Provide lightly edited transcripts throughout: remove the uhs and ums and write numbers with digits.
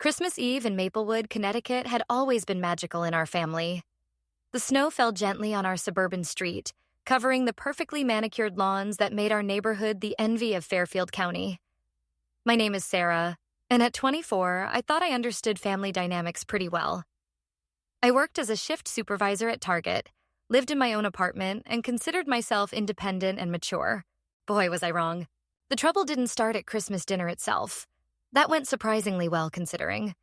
Christmas Eve in Maplewood, Connecticut had always been magical in our family. The snow fell gently on our suburban street, covering the perfectly manicured lawns that made our neighborhood the envy of Fairfield County. My name is Sarah, and at 24, I thought I understood family dynamics pretty well. I worked as a shift supervisor at Target, lived in my own apartment, and considered myself independent and mature. Boy, was I wrong. The trouble didn't start at Christmas dinner itself. That went surprisingly well, considering.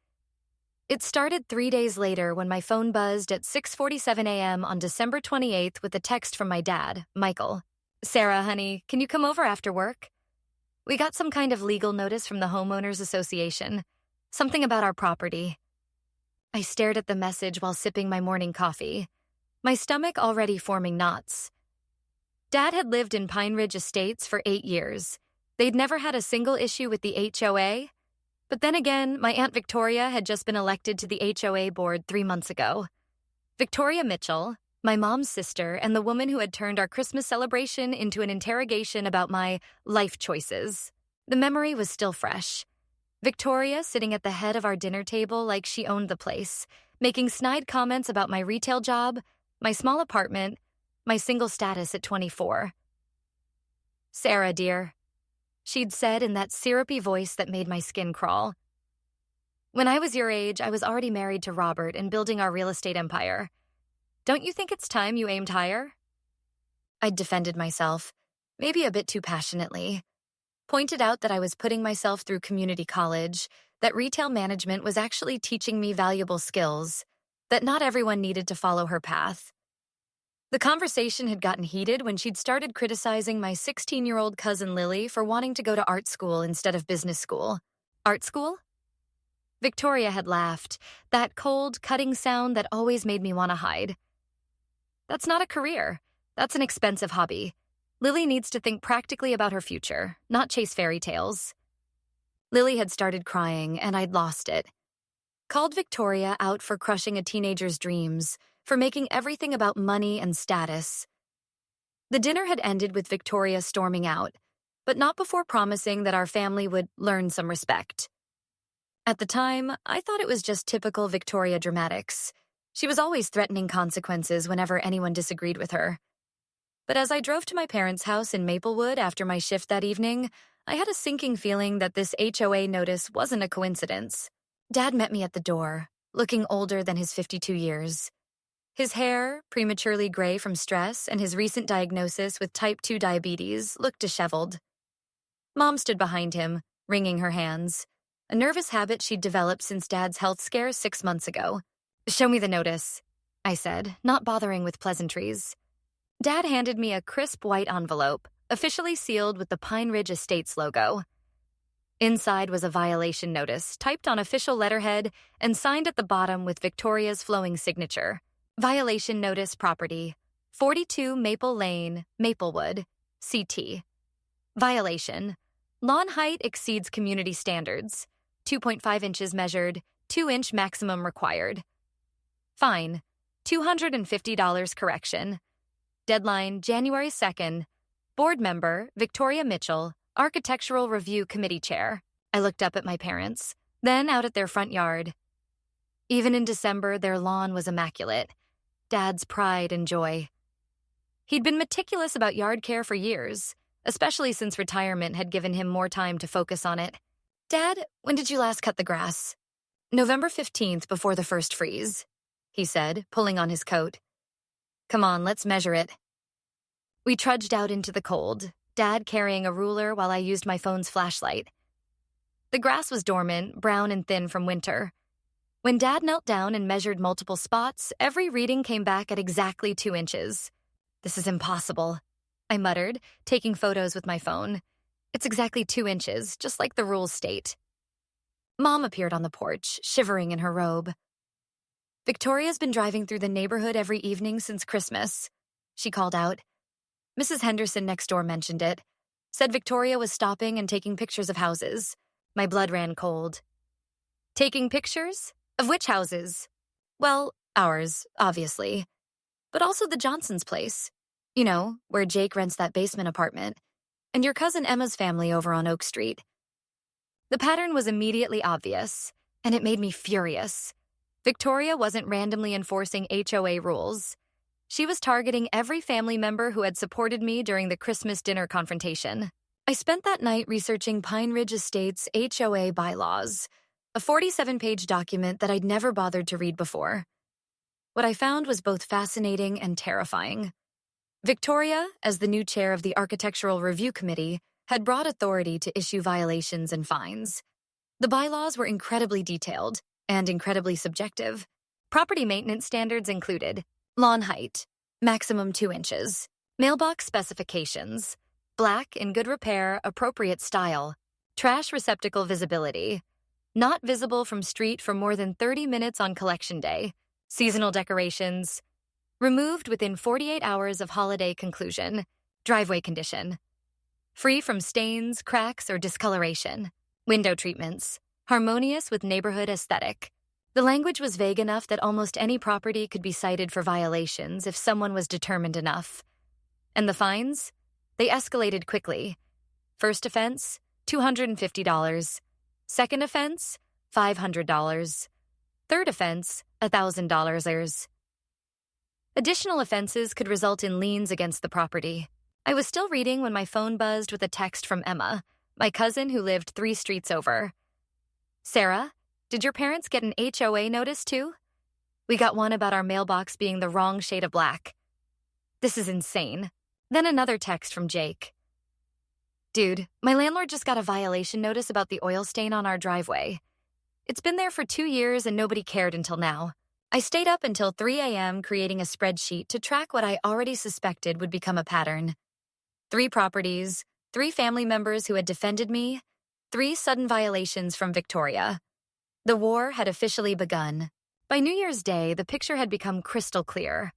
It started 3 days later when my phone buzzed at 6:47 a.m. on December 28th with a text from my dad, Michael. "Sarah, honey, can you come over after work? We got some kind of legal notice from the homeowners association. Something about our property." I stared at the message while sipping my morning coffee, my stomach already forming knots. Dad had lived in Pine Ridge Estates for 8 years. They'd never had a single issue with the HOA. But then again, my Aunt Victoria had just been elected to the HOA board 3 months ago. Victoria Mitchell, my mom's sister, and the woman who had turned our Christmas celebration into an interrogation about my life choices. The memory was still fresh. Victoria sitting at the head of our dinner table like she owned the place, making snide comments about my retail job, my small apartment, my single status at 24. "Sarah, dear," she'd said in that syrupy voice that made my skin crawl. "When I was your age, I was already married to Robert and building our real estate empire. Don't you think it's time you aimed higher?" I'd defended myself, maybe a bit too passionately. Pointed out that I was putting myself through community college, that retail management was actually teaching me valuable skills, that not everyone needed to follow her path. The conversation had gotten heated when she'd started criticizing my 16-year-old cousin Lily for wanting to go to art school instead of business school. Art school? Victoria had laughed, that cold, cutting sound that always made me want to hide. "That's not a career. That's an expensive hobby. Lily needs to think practically about her future, not chase fairy tales." Lily had started crying, and I'd lost it. Called Victoria out for crushing a teenager's dreams, for making everything about money and status. The dinner had ended with Victoria storming out, but not before promising that our family would learn some respect. At the time, I thought it was just typical Victoria dramatics. She was always threatening consequences whenever anyone disagreed with her. But as I drove to my parents' house in Maplewood after my shift that evening, I had a sinking feeling that this HOA notice wasn't a coincidence. Dad met me at the door, looking older than his 52 years. His hair, prematurely gray from stress and his recent diagnosis with type 2 diabetes, looked disheveled. Mom stood behind him, wringing her hands, a nervous habit she'd developed since Dad's health scare 6 months ago. "Show me the notice," I said, not bothering with pleasantries. Dad handed me a crisp white envelope, officially sealed with the Pine Ridge Estates logo. Inside was a violation notice, typed on official letterhead and signed at the bottom with Victoria's flowing signature. Violation notice property, 42 Maple Lane, Maplewood, CT. Violation. Lawn height exceeds community standards. 2.5 inches measured, 2-inch maximum required. Fine. $250 correction. Deadline January 2nd. Board member, Victoria Mitchell, Architectural Review Committee Chair. I looked up at my parents, then out at their front yard. Even in December, their lawn was immaculate. Dad's pride and joy. He'd been meticulous about yard care for years, especially since retirement had given him more time to focus on it. "Dad, when did you last cut the grass?" "November 15th, before the first freeze," he said, pulling on his coat. "Come on, let's measure it." We trudged out into the cold, Dad carrying a ruler while I used my phone's flashlight. The grass was dormant, brown and thin from winter. When Dad knelt down and measured multiple spots, every reading came back at exactly 2 inches. "This is impossible," I muttered, taking photos with my phone. "It's exactly 2 inches, just like the rules state." Mom appeared on the porch, shivering in her robe. "Victoria's been driving through the neighborhood every evening since Christmas," she called out. Mrs. Henderson next door mentioned it. Said Victoria was stopping and taking pictures of houses. My blood ran cold. "Taking pictures? Of which houses?" "Well, ours, obviously. But also the Johnsons' place. You know, where Jake rents that basement apartment. And your cousin Emma's family over on Oak Street." The pattern was immediately obvious. and it made me furious. Victoria wasn't randomly enforcing HOA rules. She was targeting every family member who had supported me during the Christmas dinner confrontation. I spent that night researching Pine Ridge Estate's HOA bylaws, a 47-page document that I'd never bothered to read before. What I found was both fascinating and terrifying. Victoria, as the new chair of the Architectural Review Committee, had broad authority to issue violations and fines. The bylaws were incredibly detailed and incredibly subjective. Property maintenance standards included lawn height, maximum 2 inches, mailbox specifications, black, in good repair, appropriate style, trash receptacle visibility, not visible from street for more than 30 minutes on collection day, seasonal decorations, removed within 48 hours of holiday conclusion, driveway condition, free from stains, cracks, or discoloration, window treatments, harmonious with neighborhood aesthetic. The language was vague enough that almost any property could be cited for violations if someone was determined enough. And the fines? They escalated quickly. First offense, $250. Second offense, $500. Third offense, $1,000. Additional offenses could result in liens against the property. I was still reading when my phone buzzed with a text from Emma, my cousin who lived 3 streets over. Sarah, did your parents get an HOA notice too? We got one about our mailbox being the wrong shade of black. This is insane. Then another text from Jake. Dude, my landlord just got a violation notice about the oil stain on our driveway. It's been there for 2 years and nobody cared until now. I stayed up until 3 a.m. creating a spreadsheet to track what I already suspected would become a pattern. 3 properties, 3 family members who had defended me, 3 sudden violations from Victoria. The war had officially begun. By New Year's Day, the picture had become crystal clear.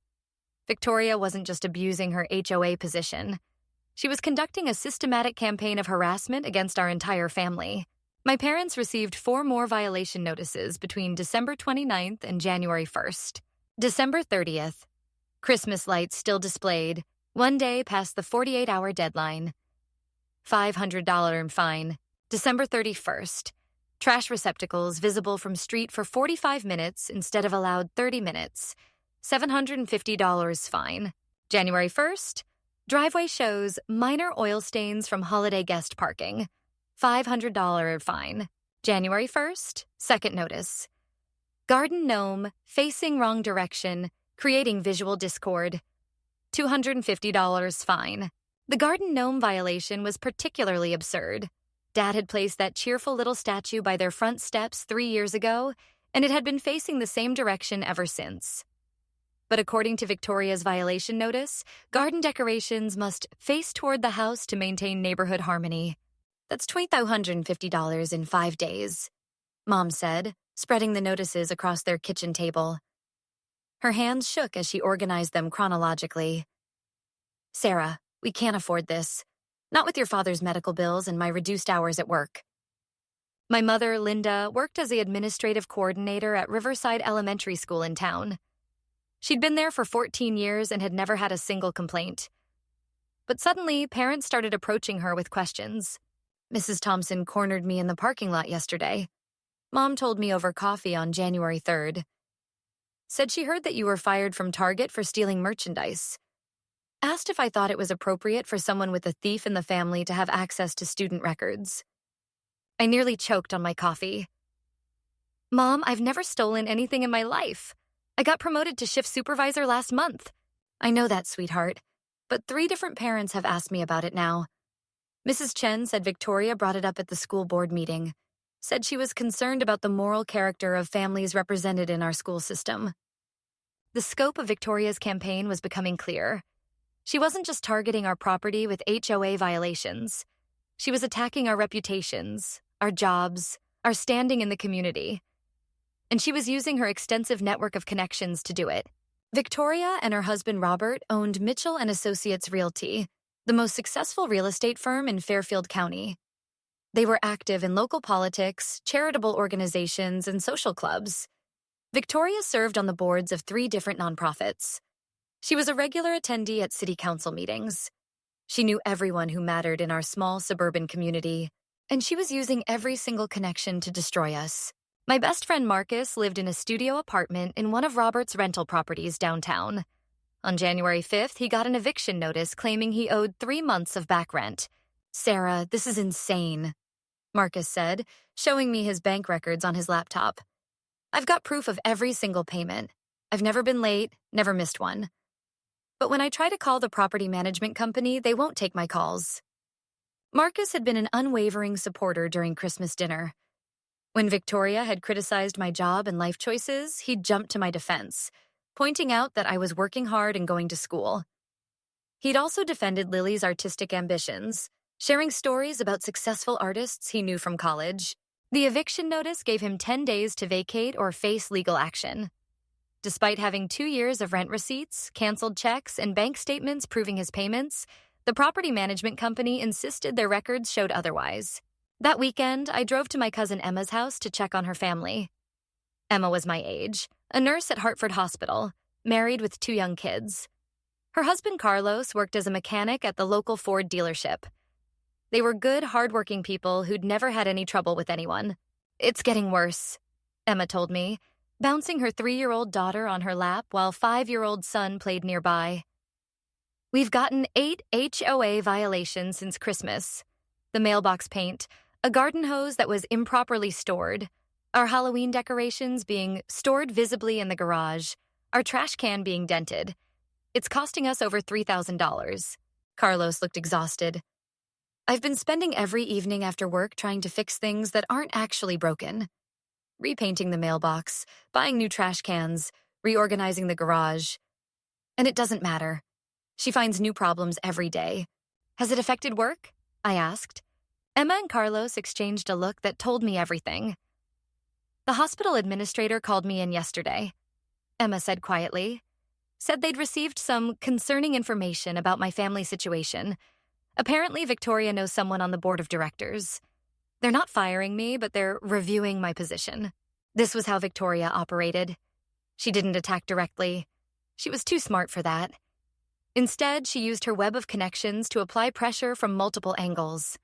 Victoria wasn't just abusing her HOA position. She was conducting a systematic campaign of harassment against our entire family. My parents received 4 more violation notices between December 29th and January 1st. December 30th. Christmas lights still displayed, 1 day past the 48-hour deadline. $500 fine. December 31st. Trash receptacles visible from street for 45 minutes instead of allowed 30 minutes. $750 fine. January 1st. Driveway shows minor oil stains from holiday guest parking. $500 fine. January 1st. Second notice. Garden gnome, facing wrong direction, creating visual discord. $250 fine. The garden gnome violation was particularly absurd. Dad had placed that cheerful little statue by their front steps 3 years ago, and it had been facing the same direction ever since. But according to Victoria's violation notice, garden decorations must face toward the house to maintain neighborhood harmony. That's $2,250 in 5 days, Mom said, spreading the notices across their kitchen table. Her hands shook as she organized them chronologically. Sarah, we can't afford this. Not with your father's medical bills and my reduced hours at work. My mother, Linda, worked as the administrative coordinator at Riverside Elementary School in town. She'd been there for 14 years and had never had a single complaint. But suddenly, parents started approaching her with questions. Mrs. Thompson cornered me in the parking lot yesterday. Mom told me over coffee on January 3rd. Said she heard that you were fired from Target for stealing merchandise. Asked if I thought it was appropriate for someone with a thief in the family to have access to student records. I nearly choked on my coffee. Mom, I've never stolen anything in my life. I got promoted to shift supervisor last month. I know that, sweetheart, but 3 different parents have asked me about it now. Mrs. Chen said Victoria brought it up at the school board meeting. Said she was concerned about the moral character of families represented in our school system. The scope of Victoria's campaign was becoming clear. She wasn't just targeting our property with HOA violations. She was attacking our reputations, our jobs, our standing in the community. And she was using her extensive network of connections to do it. Victoria and her husband Robert owned Mitchell and Associates Realty, the most successful real estate firm in Fairfield County. They were active in local politics, charitable organizations, and social clubs. Victoria served on the boards of 3 different nonprofits. She was a regular attendee at city council meetings. She knew everyone who mattered in our small suburban community, and she was using every single connection to destroy us. My best friend Marcus lived in a studio apartment in one of Robert's rental properties downtown. On January 5th, he got an eviction notice claiming he owed 3 months of back rent. "Sarah, this is insane," Marcus said, showing me his bank records on his laptop. "I've got proof of every single payment. I've never been late, never missed one. But when I try to call the property management company, they won't take my calls." Marcus had been an unwavering supporter during Christmas dinner. When Victoria had criticized my job and life choices, he'd jumped to my defense, pointing out that I was working hard and going to school. He'd also defended Lily's artistic ambitions, sharing stories about successful artists he knew from college. The eviction notice gave him 10 days to vacate or face legal action. Despite having 2 years of rent receipts, canceled checks, and bank statements proving his payments, the property management company insisted their records showed otherwise. That weekend, I drove to my cousin Emma's house to check on her family. Emma was my age, a nurse at Hartford Hospital, married with 2 young kids. Her husband Carlos worked as a mechanic at the local Ford dealership. They were good, hardworking people who'd never had any trouble with anyone. "It's getting worse," Emma told me, bouncing her 3-year-old daughter on her lap while 5-year-old son played nearby. "We've gotten 8 HOA violations since Christmas. The mailbox paint, a garden hose that was improperly stored, our Halloween decorations being stored visibly in the garage, our trash can being dented. It's costing us over $3,000. Carlos looked exhausted. "I've been spending every evening after work trying to fix things that aren't actually broken. Repainting the mailbox, buying new trash cans, reorganizing the garage. And it doesn't matter. She finds new problems every day. Has it affected work?" I asked. Emma and Carlos exchanged a look that told me everything. "The hospital administrator called me in yesterday," Emma said quietly. "Said they'd received some concerning information about my family situation. Apparently, Victoria knows someone on the board of directors. They're not firing me, but they're reviewing my position." This was how Victoria operated. She didn't attack directly. She was too smart for that. Instead, she used her web of connections to apply pressure from multiple angles.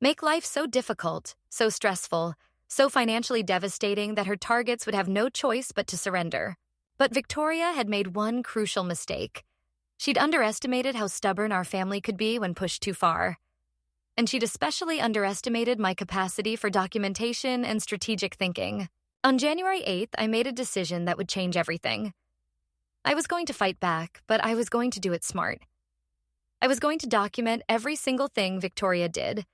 Make life so difficult, so stressful, so financially devastating that her targets would have no choice but to surrender. But Victoria had made one crucial mistake. She'd underestimated how stubborn our family could be when pushed too far. And she'd especially underestimated my capacity for documentation and strategic thinking. On January 8th, I made a decision that would change everything. I was going to fight back, but I was going to do it smart. I was going to document every single thing Victoria did,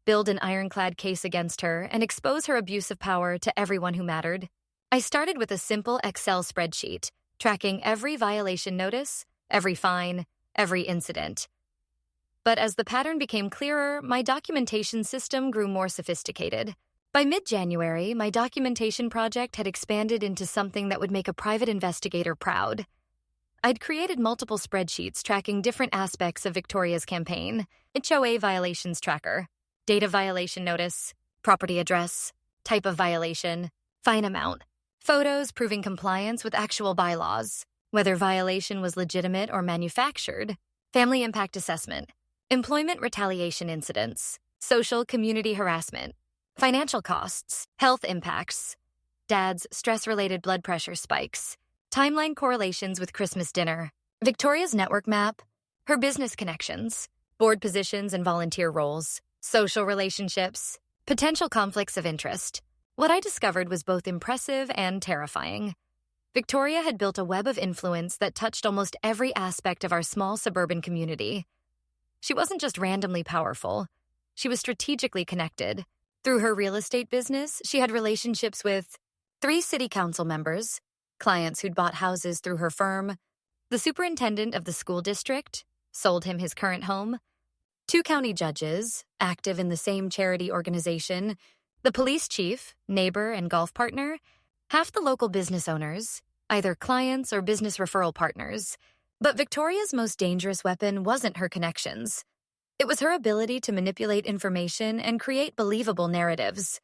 build an ironclad case against her, and expose her abuse of power to everyone who mattered. I started with a simple Excel spreadsheet, tracking every violation notice, every fine, every incident. But as the pattern became clearer, my documentation system grew more sophisticated. By mid-January, my documentation project had expanded into something that would make a private investigator proud. I'd created multiple spreadsheets tracking different aspects of Victoria's campaign: HOA violations tracker, date of violation notice, property address, type of violation, fine amount, photos proving compliance with actual bylaws, whether violation was legitimate or manufactured, family impact assessment, employment retaliation incidents, social community harassment, financial costs, health impacts, dad's stress-related blood pressure spikes, timeline correlations with Christmas dinner, Victoria's network map, her business connections, board positions and volunteer roles, social relationships, potential conflicts of interest. What I discovered was both impressive and terrifying. Victoria had built a web of influence that touched almost every aspect of our small suburban community. She wasn't just randomly powerful. She was strategically connected. Through her real estate business, she had relationships with 3 city council members, clients who'd bought houses through her firm, the superintendent of the school district, sold him his current home, 2 county judges, active in the same charity organization, the police chief, neighbor, and golf partner, half the local business owners, either clients or business referral partners. But Victoria's most dangerous weapon wasn't her connections. It was her ability to manipulate information and create believable narratives.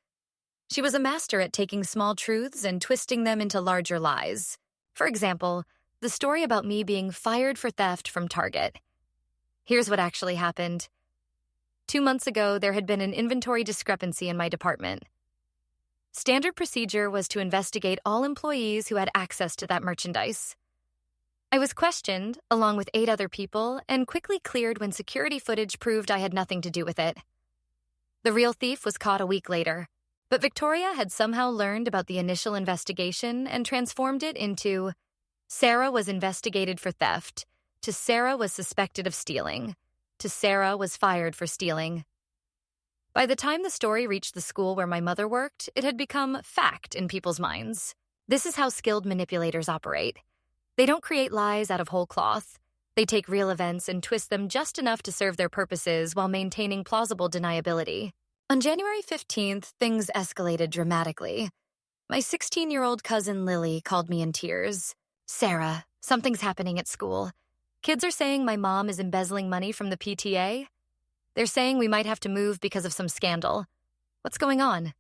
She was a master at taking small truths and twisting them into larger lies. For example, the story about me being fired for theft from Target. Here's what actually happened. 2 months ago, there had been an inventory discrepancy in my department. Standard procedure was to investigate all employees who had access to that merchandise. I was questioned, along with 8 other people, and quickly cleared when security footage proved I had nothing to do with it. The real thief was caught a week later, but Victoria had somehow learned about the initial investigation and transformed it into Sarah was investigated for theft, to Sarah was suspected of stealing, to Sarah was fired for stealing. By the time the story reached the school where my mother worked, it had become fact in people's minds. This is how skilled manipulators operate. They don't create lies out of whole cloth. They take real events and twist them just enough to serve their purposes while maintaining plausible deniability. On January 15th, things escalated dramatically. My 16-year-old cousin Lily called me in tears. "Sarah, something's happening at school. Kids are saying my mom is embezzling money from the PTA. They're saying we might have to move because of some scandal. What's going on?"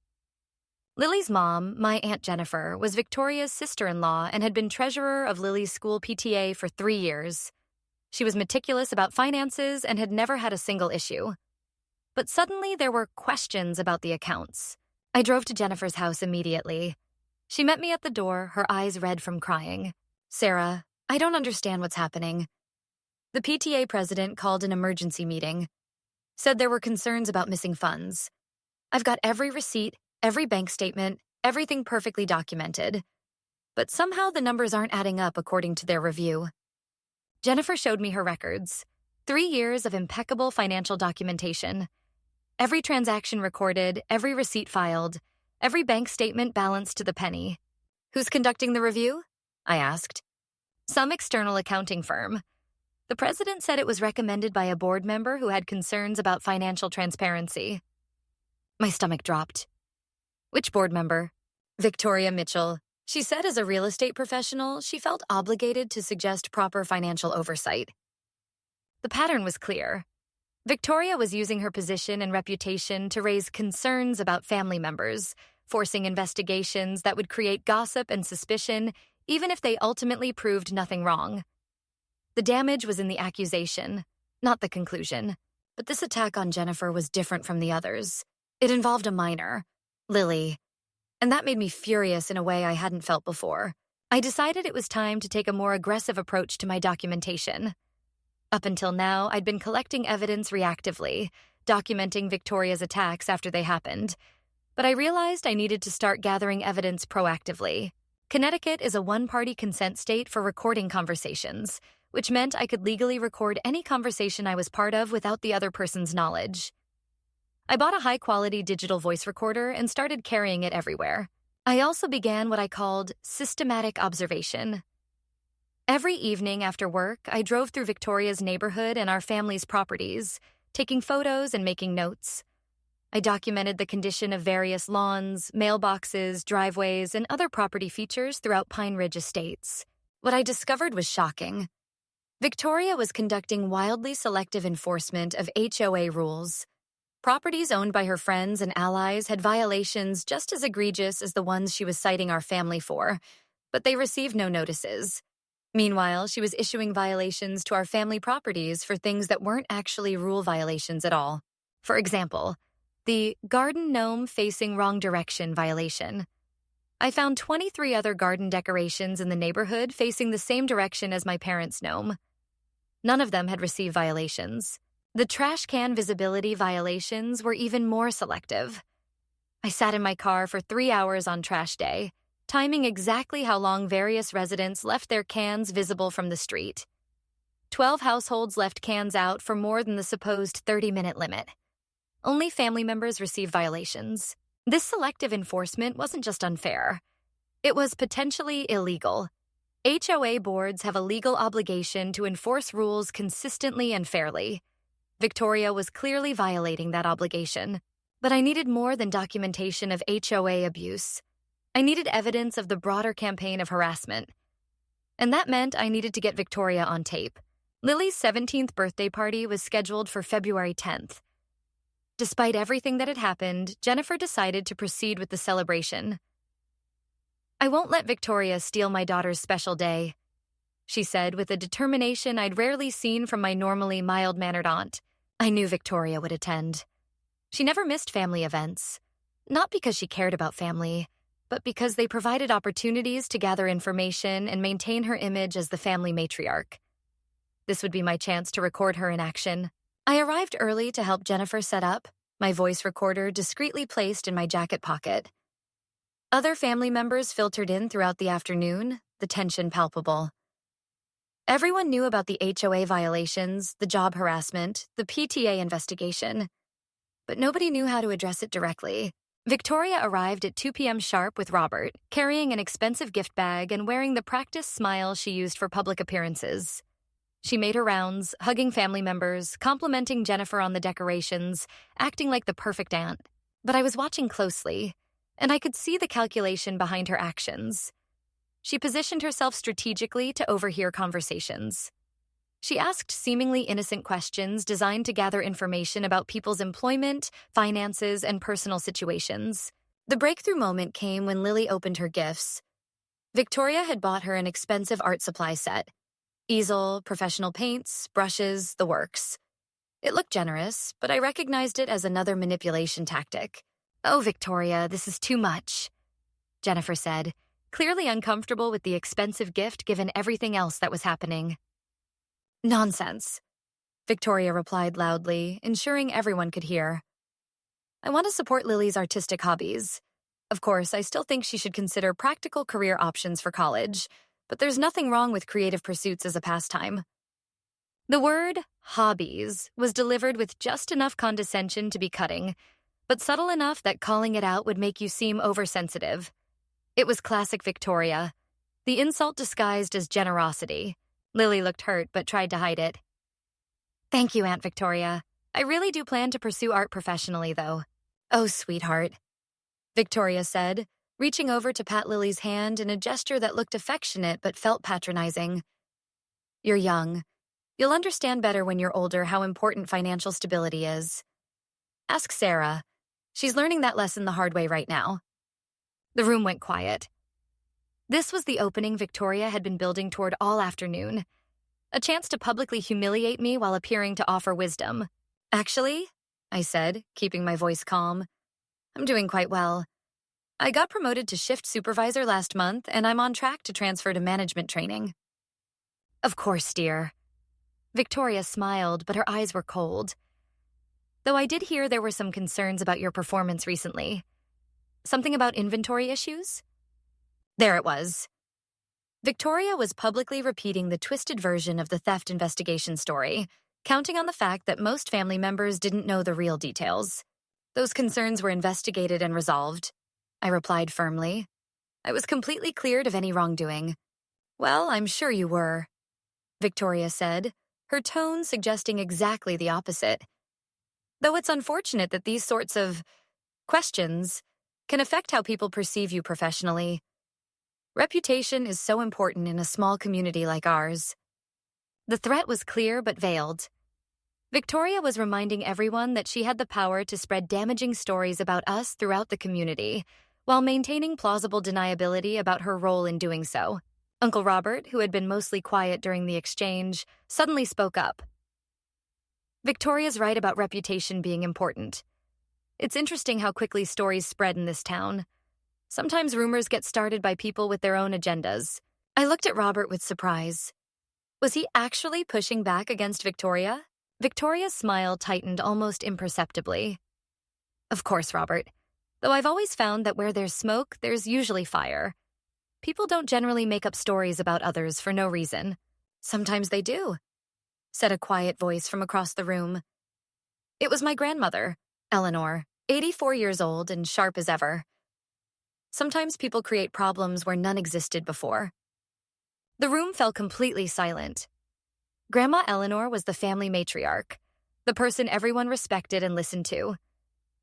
Lily's mom, my Aunt Jennifer, was Victoria's sister-in-law and had been treasurer of Lily's school PTA for 3 years. She was meticulous about finances and had never had a single issue. But suddenly there were questions about the accounts. I drove to Jennifer's house immediately. She met me at the door, her eyes red from crying. "Sarah, I don't understand what's happening." The PTA president called an emergency meeting. Said there were concerns about missing funds. "I've got every receipt, every bank statement, everything perfectly documented. But somehow the numbers aren't adding up according to their review." Jennifer showed me her records. 3 years of impeccable financial documentation. Every transaction recorded, every receipt filed, every bank statement balanced to the penny. "Who's conducting the review?" I asked. "Some external accounting firm. The president said it was recommended by a board member who had concerns about financial transparency." My stomach dropped. "Which board member?" "Victoria Mitchell. She said as a real estate professional, she felt obligated to suggest proper financial oversight." The pattern was clear. Victoria was using her position and reputation to raise concerns about family members, forcing investigations that would create gossip and suspicion, even if they ultimately proved nothing wrong. The damage was in the accusation, not the conclusion. But this attack on Jennifer was different from the others. It involved a minor, Lily, and that made me furious in a way I hadn't felt before. I decided it was time to take a more aggressive approach to my documentation. Up until now, I'd been collecting evidence reactively, documenting Victoria's attacks after they happened. But I realized I needed to start gathering evidence proactively. Connecticut is a one-party consent state for recording conversations, which meant I could legally record any conversation I was part of without the other person's knowledge. I bought a high-quality digital voice recorder and started carrying it everywhere. I also began what I called systematic observation. Every evening after work, I drove through Victoria's neighborhood and our family's properties, taking photos and making notes. I documented the condition of various lawns, mailboxes, driveways, and other property features throughout Pine Ridge Estates. What I discovered was shocking. Victoria was conducting wildly selective enforcement of HOA rules. Properties owned by her friends and allies had violations just as egregious as the ones she was citing our family for, but they received no notices. Meanwhile, she was issuing violations to our family properties for things that weren't actually rule violations at all. For example, the garden gnome facing wrong direction violation. I found 23 other garden decorations in the neighborhood facing the same direction as my parents' gnome. None of them had received violations. The trash can visibility violations were even more selective. I sat in my car for 3 hours on trash day, timing exactly how long various residents left their cans visible from the street. 12 households left cans out for more than the supposed 30-minute limit. Only family members received violations. This selective enforcement wasn't just unfair. It was potentially illegal. HOA boards have a legal obligation to enforce rules consistently and fairly. Victoria was clearly violating that obligation. But I needed more than documentation of HOA abuse. I needed evidence of the broader campaign of harassment. And that meant I needed to get Victoria on tape. Lily's 17th birthday party was scheduled for February 10th. Despite everything that had happened, Jennifer decided to proceed with the celebration. "I won't let Victoria steal my daughter's special day," she said with a determination I'd rarely seen from my normally mild-mannered aunt. I knew Victoria would attend. She never missed family events. Not because she cared about family, but because they provided opportunities to gather information and maintain her image as the family matriarch. This would be my chance to record her in action. I arrived early to help Jennifer set up, my voice recorder discreetly placed in my jacket pocket. Other family members filtered in throughout the afternoon, the tension palpable. Everyone knew about the HOA violations, the job harassment, the PTA investigation, but nobody knew how to address it directly. Victoria arrived at 2 p.m. sharp with Robert, carrying an expensive gift bag and wearing the practiced smile she used for public appearances. She made her rounds, hugging family members, complimenting Jennifer on the decorations, acting like the perfect aunt. But I was watching closely, and I could see the calculation behind her actions. She positioned herself strategically to overhear conversations. She asked seemingly innocent questions designed to gather information about people's employment, finances, and personal situations. The breakthrough moment came when Lily opened her gifts. Victoria had bought her an expensive art supply set. Easel, professional paints, brushes, the works. It looked generous, but I recognized it as another manipulation tactic. "Oh, Victoria, this is too much," Jennifer said, clearly uncomfortable with the expensive gift given everything else that was happening. "Nonsense," Victoria replied loudly, ensuring everyone could hear. "I want to support Lily's artistic hobbies. Of course, I still think she should consider practical career options for college, but there's nothing wrong with creative pursuits as a pastime." The word hobbies was delivered with just enough condescension to be cutting, but subtle enough that calling it out would make you seem oversensitive. It was classic Victoria, the insult disguised as generosity. Lily looked hurt but tried to hide it. "Thank you, Aunt Victoria. I really do plan to pursue art professionally, though." "Oh, sweetheart," Victoria said, reaching over to pat Lily's hand in a gesture that looked affectionate but felt patronizing. "You're young. You'll understand better when you're older how important financial stability is. Ask Sarah. She's learning that lesson the hard way right now." The room went quiet. This was the opening Victoria had been building toward all afternoon. A chance to publicly humiliate me while appearing to offer wisdom. "Actually," I said, keeping my voice calm, "I'm doing quite well. I got promoted to shift supervisor last month, and I'm on track to transfer to management training." "Of course, dear." Victoria smiled, but her eyes were cold. "Though I did hear there were some concerns about your performance recently. Something about inventory issues?" There it was. Victoria was publicly repeating the twisted version of the theft investigation story, counting on the fact that most family members didn't know the real details. "Those concerns were investigated and resolved," I replied firmly. "I was completely cleared of any wrongdoing." "Well, I'm sure you were," Victoria said, her tone suggesting exactly the opposite. "Though it's unfortunate that these sorts of questions can affect how people perceive you professionally. Reputation is so important in a small community like ours." The threat was clear but veiled. Victoria was reminding everyone that she had the power to spread damaging stories about us throughout the community, while maintaining plausible deniability about her role in doing so. Uncle Robert, who had been mostly quiet during the exchange, suddenly spoke up. "Victoria's right about reputation being important. It's interesting how quickly stories spread in this town. Sometimes rumors get started by people with their own agendas." I looked at Robert with surprise. Was he actually pushing back against Victoria? Victoria's smile tightened almost imperceptibly. "Of course, Robert. Though I've always found that where there's smoke, there's usually fire. People don't generally make up stories about others for no reason." "Sometimes they do," said a quiet voice from across the room. It was my grandmother, Eleanor, 84 years old and sharp as ever. Sometimes people create problems where none existed before. The room fell completely silent. Grandma Eleanor was the family matriarch, the person everyone respected and listened to.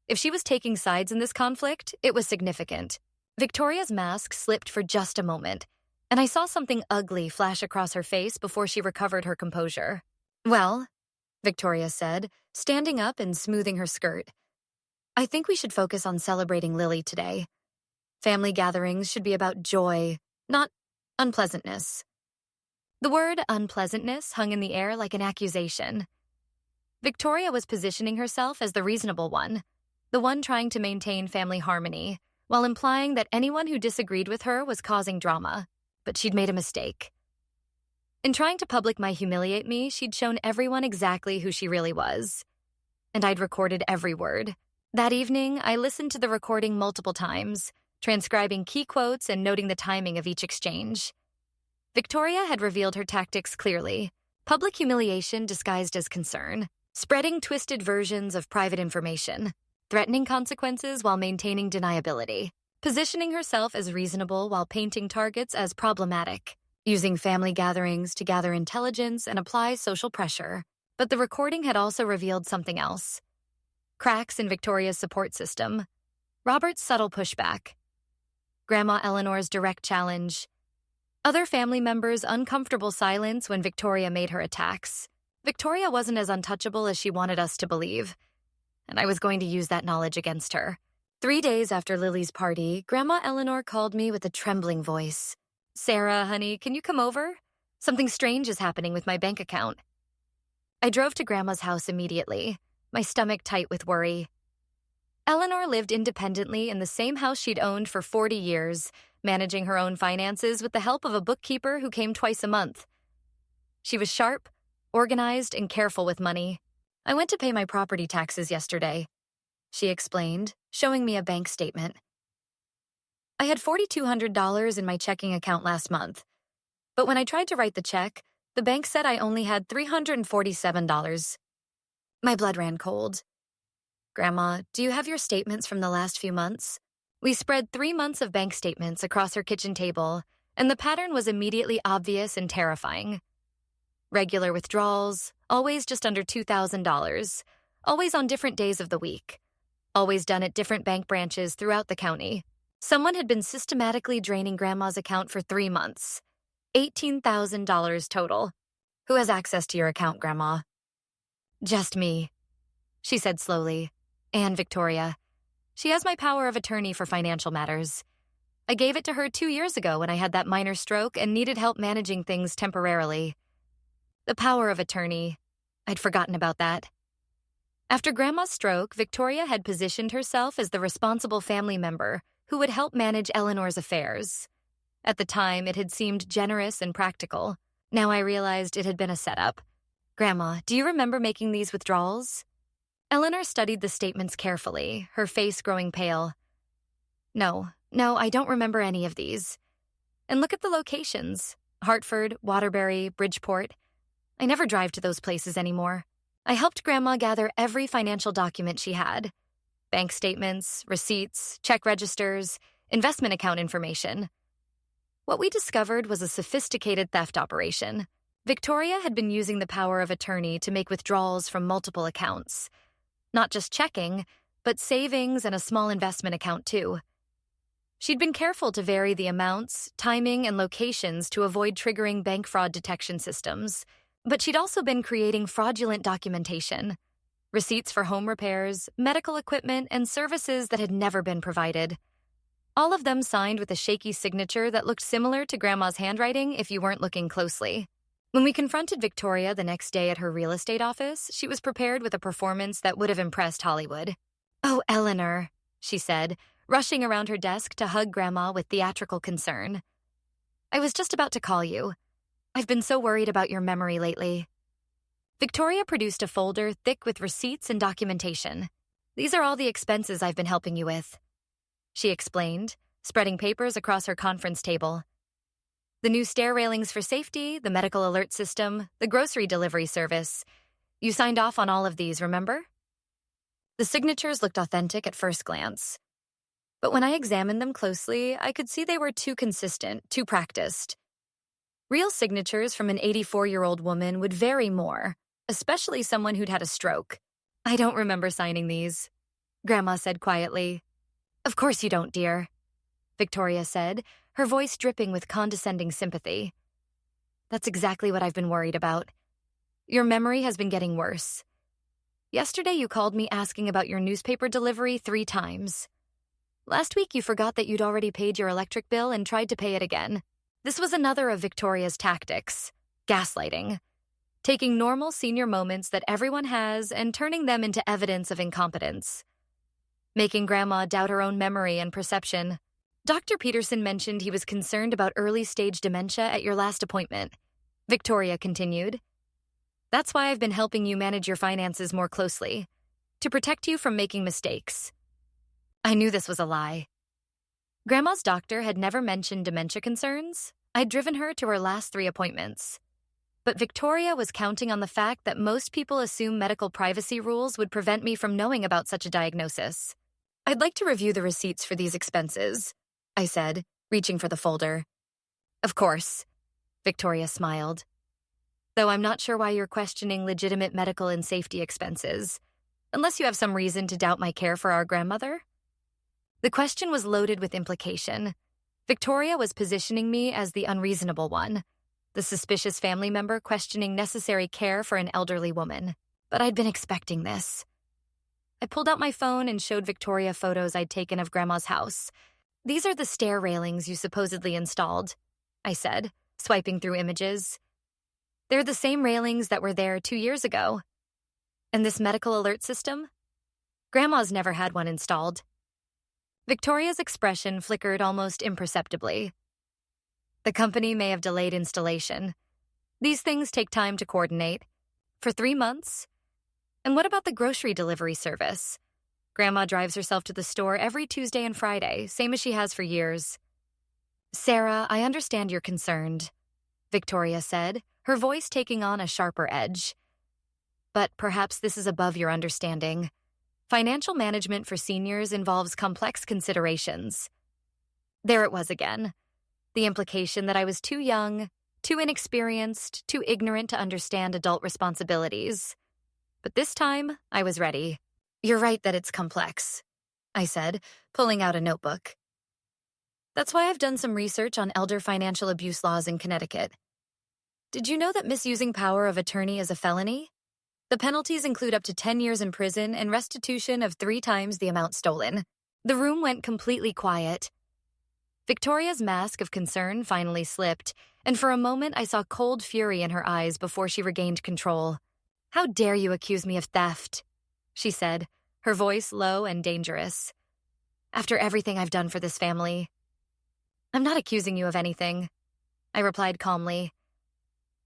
If she was taking sides in this conflict, it was significant. Victoria's mask slipped for just a moment, and I saw something ugly flash across her face before she recovered her composure. "Well," Victoria said, standing up and smoothing her skirt, "I think we should focus on celebrating Lily today. Family gatherings should be about joy, not unpleasantness." The word unpleasantness hung in the air like an accusation. Victoria was positioning herself as the reasonable one, the one trying to maintain family harmony, while implying that anyone who disagreed with her was causing drama. But she'd made a mistake. In trying to humiliate me, she'd shown everyone exactly who she really was. And I'd recorded every word. That evening, I listened to the recording multiple times, transcribing key quotes and noting the timing of each exchange. Victoria had revealed her tactics clearly: public humiliation disguised as concern, spreading twisted versions of private information, threatening consequences while maintaining deniability, positioning herself as reasonable while painting targets as problematic, using family gatherings to gather intelligence and apply social pressure. But the recording had also revealed something else: cracks in Victoria's support system, Robert's subtle pushback, Grandma Eleanor's direct challenge, other family members' uncomfortable silence when Victoria made her attacks. Victoria wasn't as untouchable as she wanted us to believe, and I was going to use that knowledge against her. 3 days after Lily's party, Grandma Eleanor called me with a trembling voice. "Sarah, honey, can you come over? Something strange is happening with my bank account." I drove to Grandma's house immediately, my stomach tight with worry. Eleanor lived independently in the same house she'd owned for 40 years, managing her own finances with the help of a bookkeeper who came twice a month. She was sharp, organized, and careful with money. "I went to pay my property taxes yesterday," she explained, showing me a bank statement. "I had $4,200 in my checking account last month, but when I tried to write the check, the bank said I only had $347. My blood ran cold. "Grandma, do you have your statements from the last few months?" We spread 3 months of bank statements across her kitchen table, and the pattern was immediately obvious and terrifying. Regular withdrawals, always just under $2,000, always on different days of the week, always done at different bank branches throughout the county. Someone had been systematically draining Grandma's account for 3 months. $18,000 total. "Who has access to your account, Grandma?" "Just me," she said slowly, "and Victoria. She has my power of attorney for financial matters. I gave it to her 2 years ago when I had that minor stroke and needed help managing things temporarily." The power of attorney. I'd forgotten about that. After Grandma's stroke, Victoria had positioned herself as the responsible family member who would help manage Eleanor's affairs. At the time, it had seemed generous and practical. Now I realized it had been a setup. "Grandma, do you remember making these withdrawals?" Eleanor studied the statements carefully, her face growing pale. No, I don't remember any of these. And look at the locations: Hartford, Waterbury, Bridgeport. I never drive to those places anymore. I helped Grandma gather every financial document she had: bank statements, receipts, check registers, investment account information. What we discovered was a sophisticated theft operation. Victoria had been using the power of attorney to make withdrawals from multiple accounts. Not just checking, but savings and a small investment account too. She'd been careful to vary the amounts, timing, and locations to avoid triggering bank fraud detection systems. But she'd also been creating fraudulent documentation: receipts for home repairs, medical equipment, and services that had never been provided. All of them signed with a shaky signature that looked similar to Grandma's handwriting if you weren't looking closely. When we confronted Victoria the next day at her real estate office, she was prepared with a performance that would have impressed Hollywood. "Oh, Eleanor," she said, rushing around her desk to hug Grandma with theatrical concern. "I was just about to call you. I've been so worried about your memory lately." Victoria produced a folder thick with receipts and documentation. "These are all the expenses I've been helping you with," she explained, spreading papers across her conference table. "The new stair railings for safety, the medical alert system, the grocery delivery service. You signed off on all of these, remember?" The signatures looked authentic at first glance. But when I examined them closely, I could see they were too consistent, too practiced. Real signatures from an 84-year-old woman would vary more, especially someone who'd had a stroke. "I don't remember signing these," Grandma said quietly. "Of course you don't, dear," Victoria said, her voice dripping with condescending sympathy. "That's exactly what I've been worried about. Your memory has been getting worse. Yesterday you called me asking about your newspaper delivery 3 times. Last week you forgot that you'd already paid your electric bill and tried to pay it again. This was another of Victoria's tactics: gaslighting. Taking normal senior moments that everyone has and turning them into evidence of incompetence. making Grandma doubt her own memory and perception. Dr. Peterson mentioned he was concerned about early-stage dementia at your last appointment. Victoria continued. That's why I've been helping you manage your finances more closely, to protect you from making mistakes. I knew this was a lie. Grandma's doctor had never mentioned dementia concerns. I'd driven her to her last 3 appointments. But Victoria was counting on the fact that most people assume medical privacy rules would prevent me from knowing about such a diagnosis. I'd like to review the receipts for these expenses, I said, reaching for the folder. Of course, Victoria smiled. Though I'm not sure why you're questioning legitimate medical and safety expenses, unless you have some reason to doubt my care for our grandmother. The question was loaded with implication. Victoria was positioning me as the unreasonable one, the suspicious family member questioning necessary care for an elderly woman. But I'd been expecting this. I pulled out my phone and showed Victoria photos I'd taken of Grandma's house. These are the stair railings you supposedly installed, I said, swiping through images. They're the same railings that were there 2 years ago. And this medical alert system? Grandma's never had one installed. Victoria's expression flickered almost imperceptibly. The company may have delayed installation. These things take time to coordinate. For 3 months? And what about the grocery delivery service? Grandma drives herself to the store every Tuesday and Friday, same as she has for years. Sarah, I understand you're concerned, Victoria said, her voice taking on a sharper edge. But perhaps this is above your understanding. Financial management for seniors involves complex considerations. There it was again. The implication that I was too young, too inexperienced, too ignorant to understand adult responsibilities. But this time, I was ready. You're right that it's complex, I said, pulling out a notebook. That's why I've done some research on elder financial abuse laws in Connecticut. Did you know that misusing power of attorney is a felony? The penalties include up to 10 years in prison and restitution of 3 times the amount stolen. The room went completely quiet. Victoria's mask of concern finally slipped, and for a moment I saw cold fury in her eyes before she regained control. How dare you accuse me of theft? She said, her voice low and dangerous. After everything I've done for this family. I'm not accusing you of anything, I replied calmly.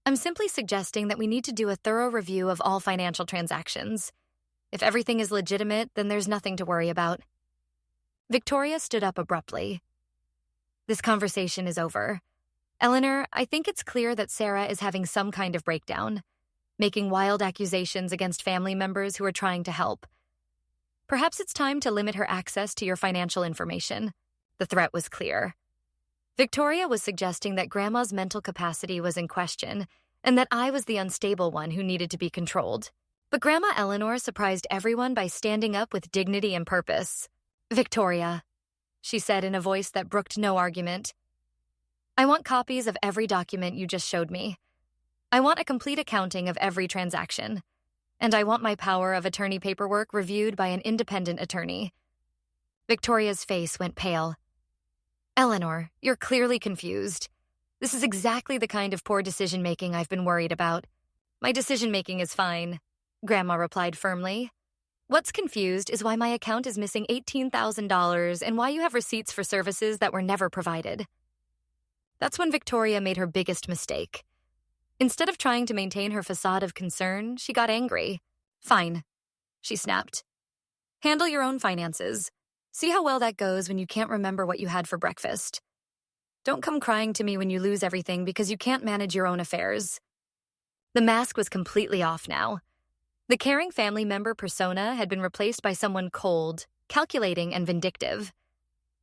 I'm simply suggesting that we need to do a thorough review of all financial transactions. If everything is legitimate, then there's nothing to worry about. Victoria stood up abruptly. This conversation is over. Eleanor, I think it's clear that Sarah is having some kind of breakdown, making wild accusations against family members who are trying to help. Perhaps it's time to limit her access to your financial information. The threat was clear. Victoria was suggesting that Grandma's mental capacity was in question and that I was the unstable one who needed to be controlled. But Grandma Eleanor surprised everyone by standing up with dignity and purpose. Victoria, she said in a voice that brooked no argument. I want copies of every document you just showed me. I want a complete accounting of every transaction. And I want my power of attorney paperwork reviewed by an independent attorney. Victoria's face went pale. Eleanor, you're clearly confused. This is exactly the kind of poor decision-making I've been worried about. My decision-making is fine, Grandma replied firmly. What's confused is why my account is missing $18,000 and why you have receipts for services that were never provided. That's when Victoria made her biggest mistake. Instead of trying to maintain her facade of concern, she got angry. Fine, she snapped. Handle your own finances. See how well that goes when you can't remember what you had for breakfast. Don't come crying to me when you lose everything because you can't manage your own affairs. The mask was completely off now. The caring family member persona had been replaced by someone cold, calculating, and vindictive.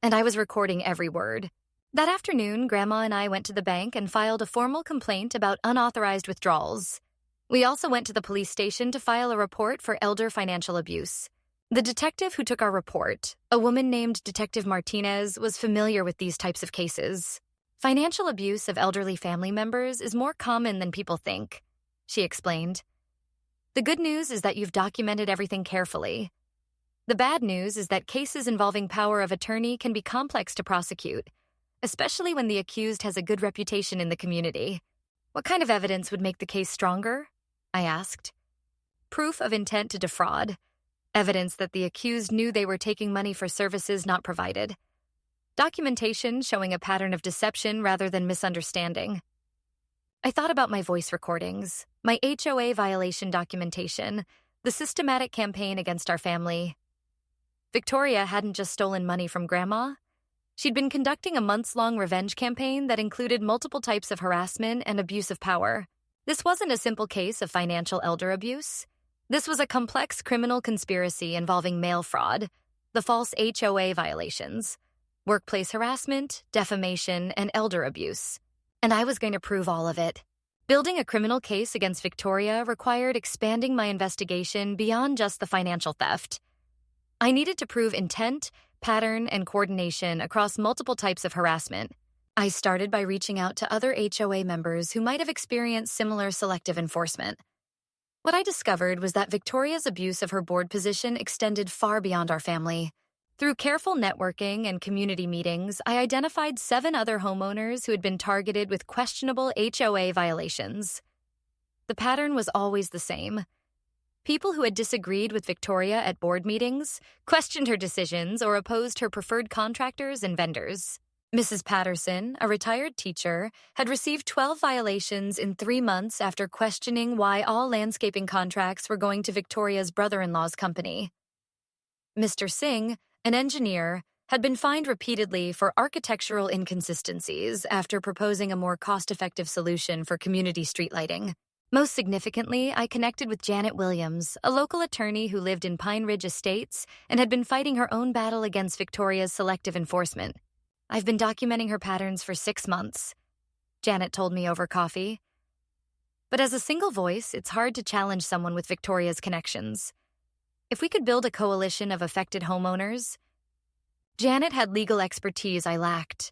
And I was recording every word. That afternoon, Grandma and I went to the bank and filed a formal complaint about unauthorized withdrawals. We also went to the police station to file a report for elder financial abuse. The detective who took our report, a woman named Detective Martinez, was familiar with these types of cases. Financial abuse of elderly family members is more common than people think, she explained. The good news is that you've documented everything carefully. The bad news is that cases involving power of attorney can be complex to prosecute, especially when the accused has a good reputation in the community. What kind of evidence would make the case stronger? I asked. Proof of intent to defraud. evidence that the accused knew they were taking money for services not provided, documentation showing a pattern of deception rather than misunderstanding. I thought about my voice recordings, my HOA violation documentation, the systematic campaign against our family. Victoria hadn't just stolen money from Grandma. She'd been conducting a months-long revenge campaign that included multiple types of harassment and abuse of power. This wasn't a simple case of financial elder abuse. This was a complex criminal conspiracy involving mail fraud, the false HOA violations, workplace harassment, defamation, and elder abuse. And I was going to prove all of it. Building a criminal case against Victoria required expanding my investigation beyond just the financial theft. I needed to prove intent, pattern, and coordination across multiple types of harassment. I started by reaching out to other HOA members who might have experienced similar selective enforcement. What I discovered was that Victoria's abuse of her board position extended far beyond our family. Through careful networking and community meetings, I identified 7 other homeowners who had been targeted with questionable HOA violations. The pattern was always the same. People who had disagreed with Victoria at board meetings, questioned her decisions, or opposed her preferred contractors and vendors. Mrs. Patterson, a retired teacher, had received 12 violations in 3 months after questioning why all landscaping contracts were going to Victoria's brother-in-law's company. Mr. Singh, an engineer, had been fined repeatedly for architectural inconsistencies after proposing a more cost-effective solution for community street lighting. Most significantly, I connected with Janet Williams, a local attorney who lived in Pine Ridge Estates and had been fighting her own battle against Victoria's selective enforcement. I've been documenting her patterns for 6 months, Janet told me over coffee. But as a single voice, it's hard to challenge someone with Victoria's connections. If we could build a coalition of affected homeowners, Janet had legal expertise I lacked.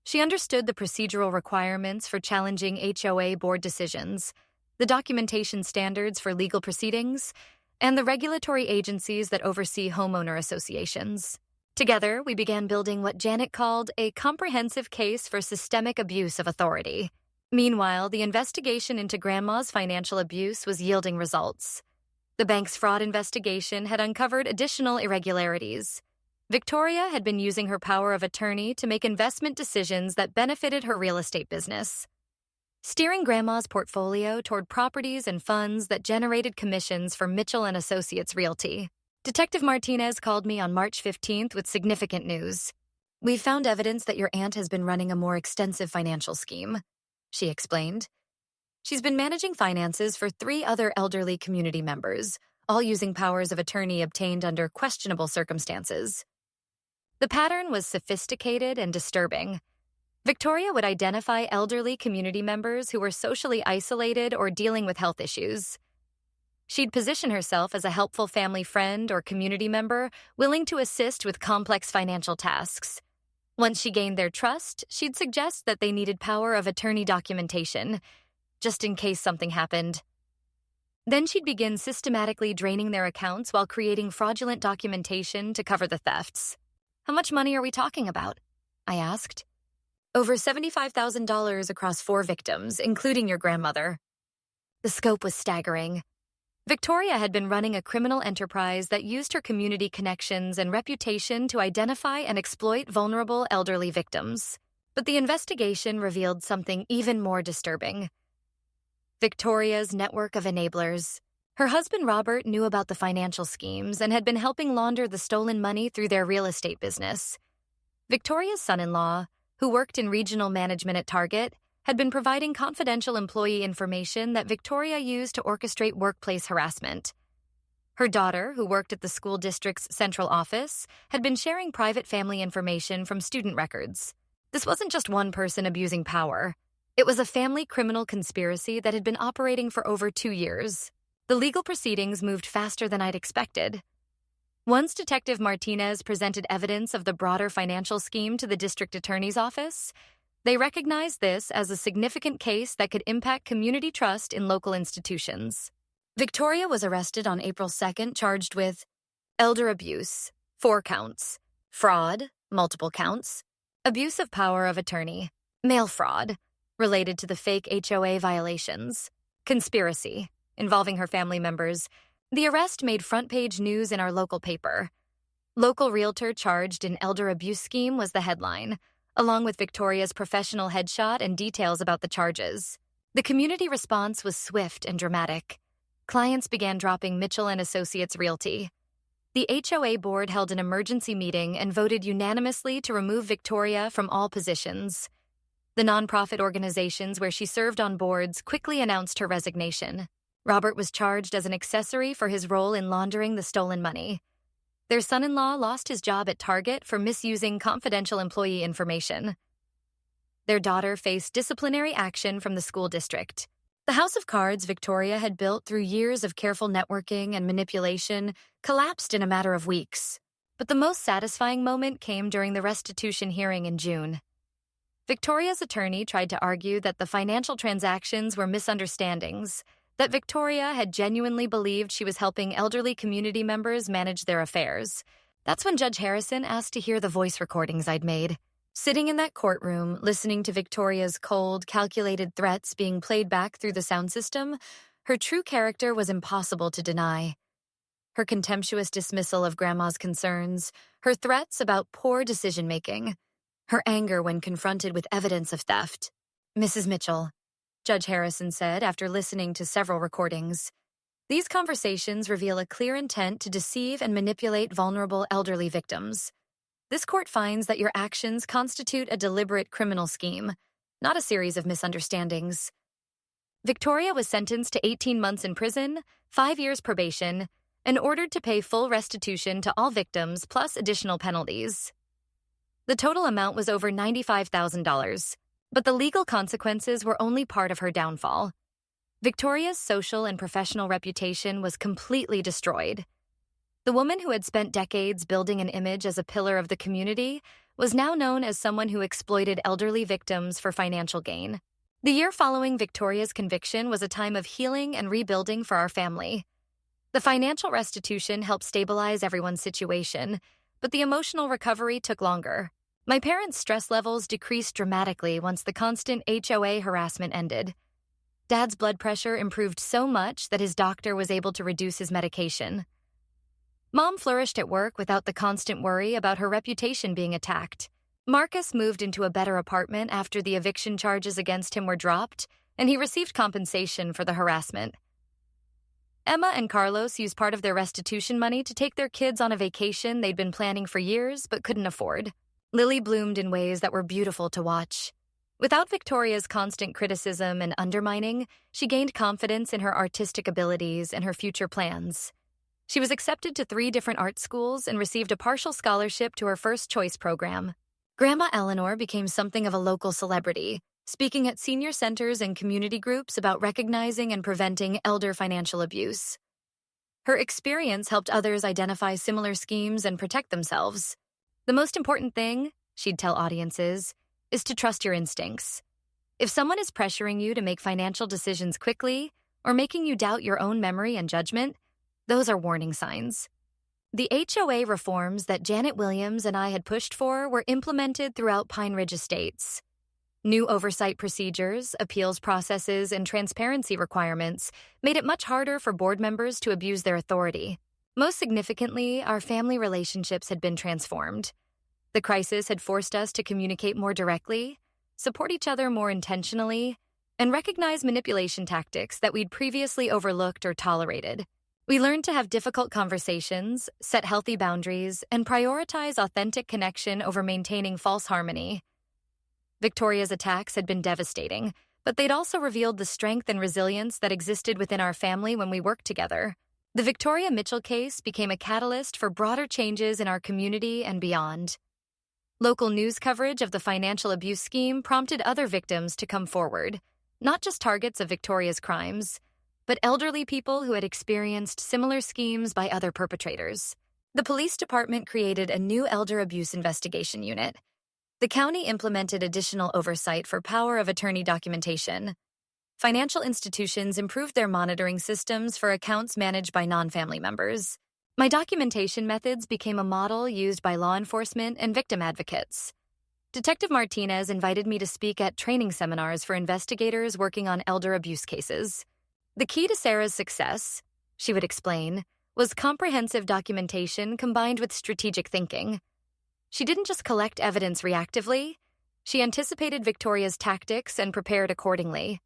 She understood the procedural requirements for challenging HOA board decisions, the documentation standards for legal proceedings, and the regulatory agencies that oversee homeowner associations. Together, we began building what Janet called a comprehensive case for systemic abuse of authority. Meanwhile, the investigation into Grandma's financial abuse was yielding results. The bank's fraud investigation had uncovered additional irregularities. Victoria had been using her power of attorney to make investment decisions that benefited her real estate business, steering Grandma's portfolio toward properties and funds that generated commissions for Mitchell and Associates Realty. Detective Martinez called me on March 15th with significant news. "We've found evidence that your aunt has been running a more extensive financial scheme," she explained. "She's been managing finances for 3 other elderly community members, all using powers of attorney obtained under questionable circumstances." The pattern was sophisticated and disturbing. Victoria would identify elderly community members who were socially isolated or dealing with health issues. She'd position herself as a helpful family friend or community member willing to assist with complex financial tasks. Once she gained their trust, she'd suggest that they needed power of attorney documentation, just in case something happened. Then she'd begin systematically draining their accounts while creating fraudulent documentation to cover the thefts. "How much money are we talking about?" I asked. "Over $75,000 across 4 victims, including your grandmother." The scope was staggering. Victoria had been running a criminal enterprise that used her community connections and reputation to identify and exploit vulnerable elderly victims. But the investigation revealed something even more disturbing. Victoria's network of enablers. Her husband Robert knew about the financial schemes and had been helping launder the stolen money through their real estate business. Victoria's son-in-law, who worked in regional management at Target, had been providing confidential employee information that Victoria used to orchestrate workplace harassment. Her daughter, who worked at the school district's central office, had been sharing private family information from student records. This wasn't just one person abusing power. It was a family criminal conspiracy that had been operating for over 2 years. The legal proceedings moved faster than I'd expected. Once Detective Martinez presented evidence of the broader financial scheme to the district attorney's office, they recognized this as a significant case that could impact community trust in local institutions. Victoria was arrested on April 2nd, charged with elder abuse, 4 counts, fraud, multiple counts, abuse of power of attorney, mail fraud, related to the fake HOA violations, conspiracy, involving her family members, The arrest made front-page news in our local paper. "Local realtor charged in elder abuse scheme" was the headline, along with Victoria's professional headshot and details about the charges. The community response was swift and dramatic. Clients began dropping Mitchell and Associates Realty. The HOA board held an emergency meeting and voted unanimously to remove Victoria from all positions. The nonprofit organizations where she served on boards quickly announced her resignation. Robert was charged as an accessory for his role in laundering the stolen money. Their son-in-law lost his job at Target for misusing confidential employee information. Their daughter faced disciplinary action from the school district. The house of cards Victoria had built through years of careful networking and manipulation collapsed in a matter of weeks. But the most satisfying moment came during the restitution hearing in June. Victoria's attorney tried to argue that the financial transactions were misunderstandings, that Victoria had genuinely believed she was helping elderly community members manage their affairs. That's when Judge Harrison asked to hear the voice recordings I'd made. Sitting in that courtroom, listening to Victoria's cold, calculated threats being played back through the sound system, her true character was impossible to deny. Her contemptuous dismissal of Grandma's concerns, her threats about poor decision-making, her anger when confronted with evidence of theft. "Mrs. Mitchell," Judge Harrison said after listening to several recordings, "these conversations reveal a clear intent to deceive and manipulate vulnerable elderly victims. This court finds that your actions constitute a deliberate criminal scheme, not a series of misunderstandings." Victoria was sentenced to 18 months in prison, 5 years probation, and ordered to pay full restitution to all victims plus additional penalties. The total amount was over $95,000, but the legal consequences were only part of her downfall. Victoria's social and professional reputation was completely destroyed. The woman who had spent decades building an image as a pillar of the community was now known as someone who exploited elderly victims for financial gain. The year following Victoria's conviction was a time of healing and rebuilding for our family. The financial restitution helped stabilize everyone's situation, but the emotional recovery took longer. My parents' stress levels decreased dramatically once the constant HOA harassment ended. Dad's blood pressure improved so much that his doctor was able to reduce his medication. Mom flourished at work without the constant worry about her reputation being attacked. Marcus moved into a better apartment after the eviction charges against him were dropped, and he received compensation for the harassment. Emma and Carlos used part of their restitution money to take their kids on a vacation they'd been planning for years but couldn't afford. Lily bloomed in ways that were beautiful to watch. Without Victoria's constant criticism and undermining, she gained confidence in her artistic abilities and her future plans. She was accepted to 3 different art schools and received a partial scholarship to her first choice program. Grandma Eleanor became something of a local celebrity, speaking at senior centers and community groups about recognizing and preventing elder financial abuse. Her experience helped others identify similar schemes and protect themselves. "The most important thing," she'd tell audiences, "is to trust your instincts. If someone is pressuring you to make financial decisions quickly or making you doubt your own memory and judgment, those are warning signs." The HOA reforms that Janet Williams and I had pushed for were implemented throughout Pine Ridge Estates. New oversight procedures, appeals processes, and transparency requirements made it much harder for board members to abuse their authority. Most significantly, our family relationships had been transformed. The crisis had forced us to communicate more directly, support each other more intentionally, and recognize manipulation tactics that we'd previously overlooked or tolerated. We learned to have difficult conversations, set healthy boundaries, and prioritize authentic connection over maintaining false harmony. Victoria's attacks had been devastating, but they'd also revealed the strength and resilience that existed within our family when we worked together. The Victoria Mitchell case became a catalyst for broader changes in our community and beyond. Local news coverage of the financial abuse scheme prompted other victims to come forward, not just targets of Victoria's crimes, but elderly people who had experienced similar schemes by other perpetrators. The police department created a new elder abuse investigation unit. The county implemented additional oversight for power of attorney documentation. Financial institutions improved their monitoring systems for accounts managed by non-family members. My documentation methods became a model used by law enforcement and victim advocates. Detective Martinez invited me to speak at training seminars for investigators working on elder abuse cases. The key to Sarah's success, she would explain, was comprehensive documentation combined with strategic thinking. She didn't just collect evidence reactively, she anticipated Victoria's tactics and prepared accordingly.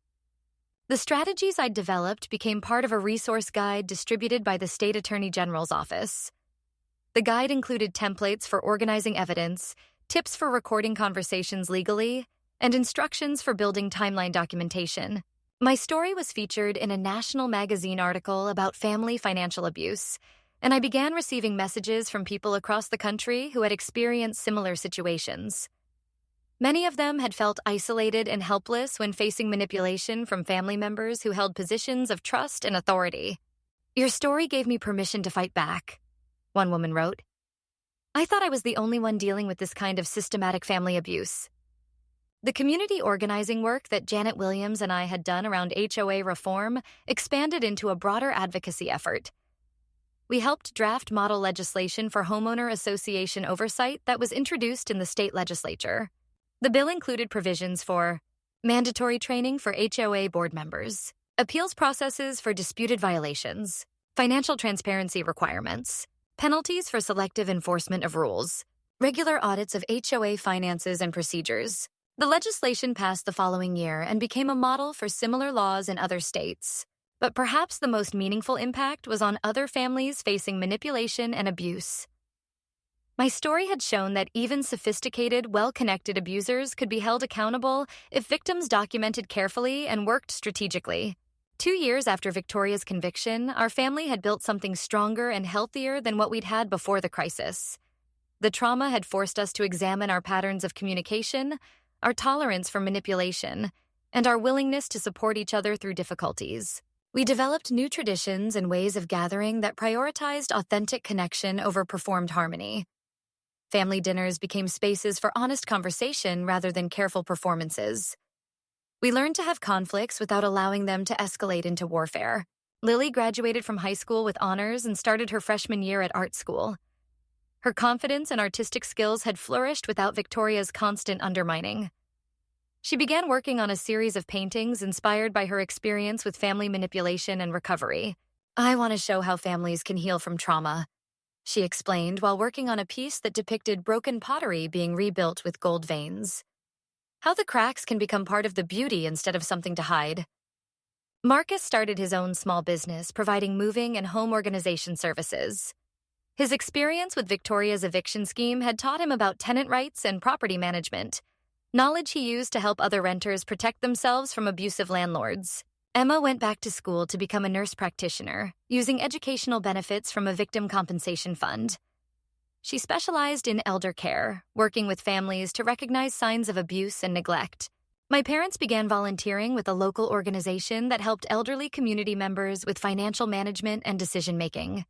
The strategies I'd developed became part of a resource guide distributed by the State Attorney General's office. The guide included templates for organizing evidence, tips for recording conversations legally, and instructions for building timeline documentation. My story was featured in a national magazine article about family financial abuse, and I began receiving messages from people across the country who had experienced similar situations. Many of them had felt isolated and helpless when facing manipulation from family members who held positions of trust and authority. "Your story gave me permission to fight back," one woman wrote. "I thought I was the only one dealing with this kind of systematic family abuse." The community organizing work that Janet Williams and I had done around HOA reform expanded into a broader advocacy effort. We helped draft model legislation for homeowner association oversight that was introduced in the state legislature. The bill included provisions for mandatory training for HOA board members, appeals processes for disputed violations, financial transparency requirements, penalties for selective enforcement of rules, regular audits of HOA finances and procedures. The legislation passed the following year and became a model for similar laws in other states. But perhaps the most meaningful impact was on other families facing manipulation and abuse. My story had shown that even sophisticated, well-connected abusers could be held accountable if victims documented carefully and worked strategically. 2 years after Victoria's conviction, our family had built something stronger and healthier than what we'd had before the crisis. The trauma had forced us to examine our patterns of communication, our tolerance for manipulation, and our willingness to support each other through difficulties. We developed new traditions and ways of gathering that prioritized authentic connection over performed harmony. Family dinners became spaces for honest conversation rather than careful performances. We learned to have conflicts without allowing them to escalate into warfare. Lily graduated from high school with honors and started her freshman year at art school. Her confidence and artistic skills had flourished without Victoria's constant undermining. She began working on a series of paintings inspired by her experience with family manipulation and recovery. "I want to show how families can heal from trauma," she explained while working on a piece that depicted broken pottery being rebuilt with gold veins. "How the cracks can become part of the beauty instead of something to hide." Marcus started his own small business providing moving and home organization services. His experience with Victoria's eviction scheme had taught him about tenant rights and property management, knowledge he used to help other renters protect themselves from abusive landlords. Emma went back to school to become a nurse practitioner, using educational benefits from a victim compensation fund. She specialized in elder care, working with families to recognize signs of abuse and neglect. My parents began volunteering with a local organization that helped elderly community members with financial management and decision-making.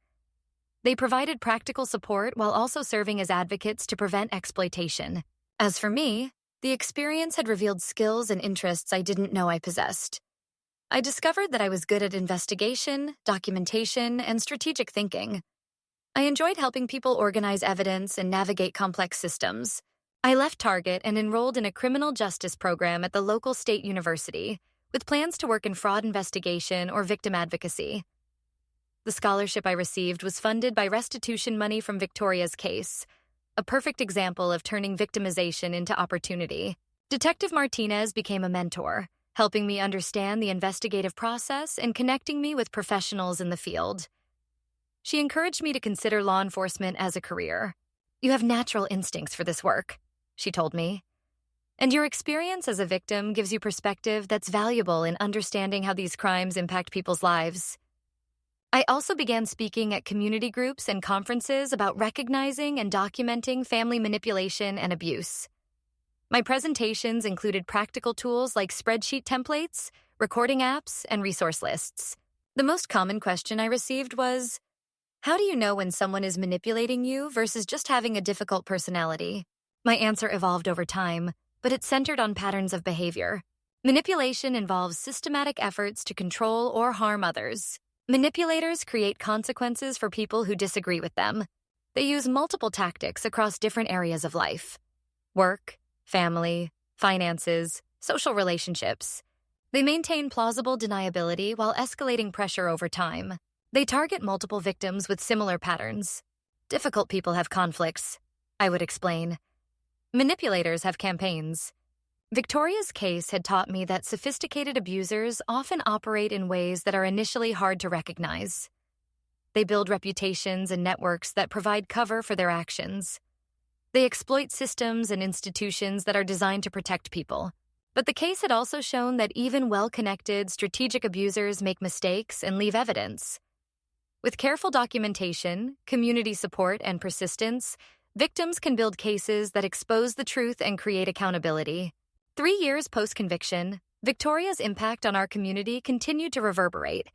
They provided practical support while also serving as advocates to prevent exploitation. As for me, the experience had revealed skills and interests I didn't know I possessed. I discovered that I was good at investigation, documentation, and strategic thinking. I enjoyed helping people organize evidence and navigate complex systems. I left Target and enrolled in a criminal justice program at the local state university, with plans to work in fraud investigation or victim advocacy. The scholarship I received was funded by restitution money from Victoria's case, a perfect example of turning victimization into opportunity. Detective Martinez became a mentor, helping me understand the investigative process and connecting me with professionals in the field. She encouraged me to consider law enforcement as a career. "You have natural instincts for this work," she told me. "And your experience as a victim gives you perspective that's valuable in understanding how these crimes impact people's lives." I also began speaking at community groups and conferences about recognizing and documenting family manipulation and abuse. My presentations included practical tools like spreadsheet templates, recording apps, and resource lists. The most common question I received was, "How do you know when someone is manipulating you versus just having a difficult personality?" My answer evolved over time, but it centered on patterns of behavior. Manipulation involves systematic efforts to control or harm others. Manipulators create consequences for people who disagree with them. They use multiple tactics across different areas of life: work, family, finances, social relationships. They maintain plausible deniability while escalating pressure over time. They target multiple victims with similar patterns. Difficult people have conflicts, I would explain. Manipulators have campaigns. Victoria's case had taught me that sophisticated abusers often operate in ways that are initially hard to recognize. They build reputations and networks that provide cover for their actions. They exploit systems and institutions that are designed to protect people. But the case had also shown that even well-connected, strategic abusers make mistakes and leave evidence. With careful documentation, community support, and persistence, victims can build cases that expose the truth and create accountability. 3 years post-conviction, Victoria's impact on our community continued to reverberate,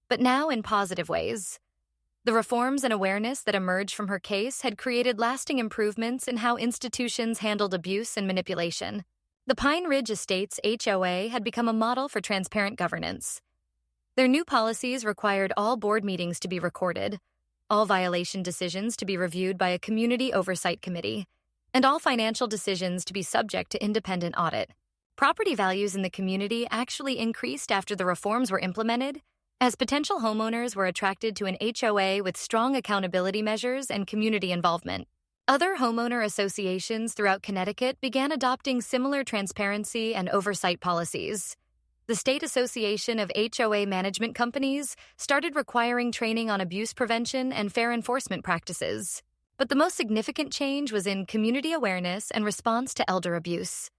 but now in positive ways. The reforms and awareness that emerged from her case had created lasting improvements in how institutions handled abuse and manipulation. The Pine Ridge Estates HOA had become a model for transparent governance. Their new policies required all board meetings to be recorded, all violation decisions to be reviewed by a community oversight committee, and all financial decisions to be subject to independent audit. Property values in the community actually increased after the reforms were implemented, as potential homeowners were attracted to an HOA with strong accountability measures and community involvement. Other homeowner associations throughout Connecticut began adopting similar transparency and oversight policies. The State Association of HOA Management Companies started requiring training on abuse prevention and fair enforcement practices. But the most significant change was in community awareness and response to elder abuse.